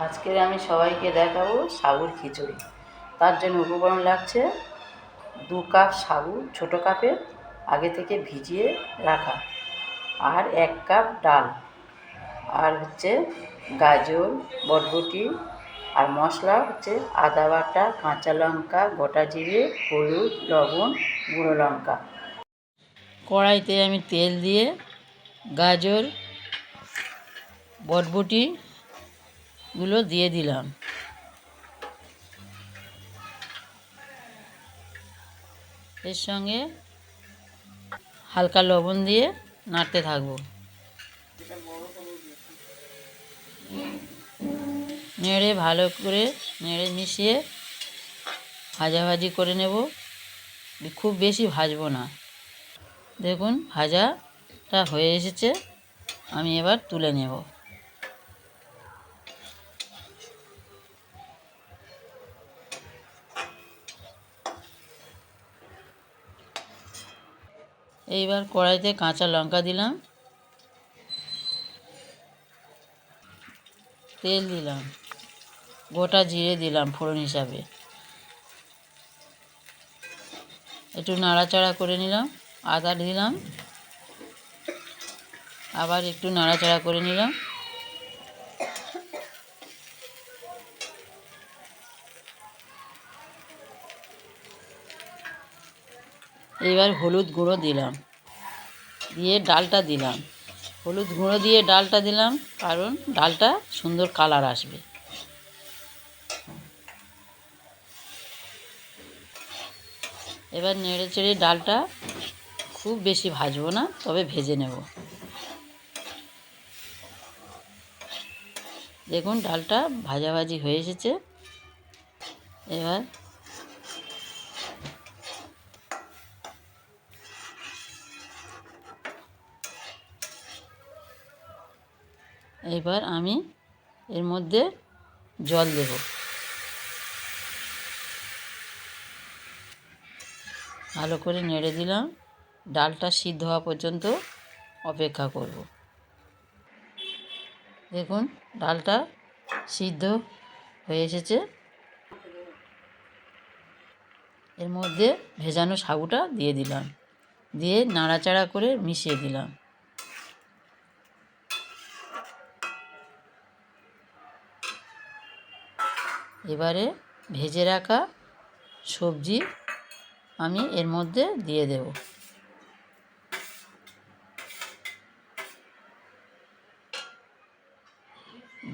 আজকে আমি সবাইকে দেখাবো সাগুর খিচুড়ি। তার জন্য উপকরণ লাগছে 2 কাপ সাগু, ছোটো কাপের আগে থেকে ভিজিয়ে রাখা, আর 1 কাপ ডাল, আর হচ্ছে গাজর, বরবটি, আর মশলা হচ্ছে আদা বাটা, কাঁচা লঙ্কা, গোটা জিরে, হলুদ, লবণ, গুঁড়ো লঙ্কা। কড়াইতে আমি তেল দিয়ে গাজর, বরবটিগুলো দিয়ে দিলাম। এর সঙ্গে হালকা লবণ দিয়ে নাড়তে থাকবো। নেড়ে ভালো করে মিশিয়ে ভাজাভাজি করে নেব। খুব বেশি ভাজবো না। দেখুন ভাজাটা হয়ে এসেছে, আমি এবার তুলে নেব। এইবার কড়াইতে কাঁচা লঙ্কা দিলাম, তেল দিলাম, গোটা জিরে দিলাম ফোড়ন হিসাবে, একটু নাড়াচাড়া করে নিলাম। আদা দিলাম, আবার একটু নাড়াচাড়া করে নিলাম। এবার হলুদ গুঁড়ো দিলাম, দিয়ে ডালটা দিলাম। হলুদ গুঁড়ো দিয়ে ডালটা দিলাম কারণ ডালটা সুন্দর কালার আসবে। এবার নেড়ে চেড়ে ডালটা খুব বেশি ভাজবো না, তবে ভেজে নেব। দেখুন ডালটা ভাজাভাজি হয়ে এসেছে। এবার আমি এর মধ্যে জল দেব। ভালো করে নেড়ে দিলাম। ডালটা সিদ্ধ হওয়া পর্যন্ত অপেক্ষা করব। দেখুন ডালটা সিদ্ধ হয়ে এসেছে। এর মধ্যে ভেজানো সাগুটা দিয়ে দিলাম, দিয়ে নাড়াচাড়া করে মিশিয়ে দিলাম। এবারে ভেজে রাখা সবজি আমি এর মধ্যে দিয়ে দেব।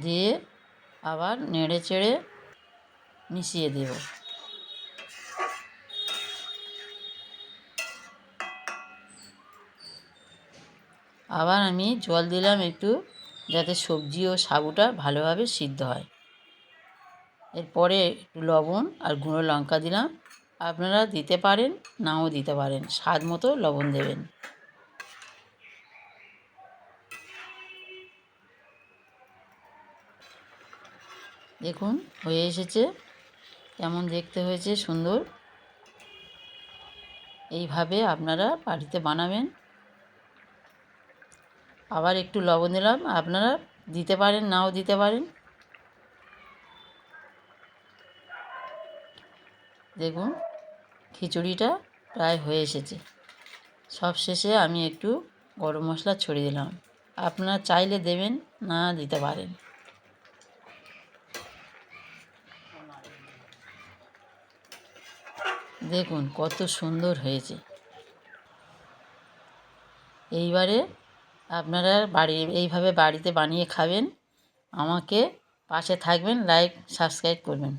দিয়ে আবার নেড়ে চেড়ে মিশিয়ে দেব। আবার আমি জল দিলাম একটু, যাতে সবজি ও সাগুটা ভালোভাবে সিদ্ধ হয়। এরপরে একটু লবণ আর গুঁড়ো লঙ্কা দিলাম। আপনারা দিতে পারেন, নাও দিতে পারেন, স্বাদ মতো লবণ দেবেন। দেখুন হয়ে এসেছে, কেমন দেখতে হয়েছে, সুন্দর। এইভাবে আপনারা বাড়িতে বানাবেন। আবার একটু লবণ দিলাম, আপনারা দিতে পারেন, নাও দিতে পারেন। দেখুন খিচুড়িটা প্রায় হয়ে এসেছে। সব শেষে আমি একটু গরম মশলা ছড়িয়ে দিলাম। আপনারা চাইলে দেবেন, না দিতে পারেন। দেখুন কত সুন্দর হয়েছে। এইবারে আপনারা এইভাবে বাড়িতে বানিয়ে খাবেন। আমাকে পাশে থাকবেন, লাইক সাবস্ক্রাইব করবেন।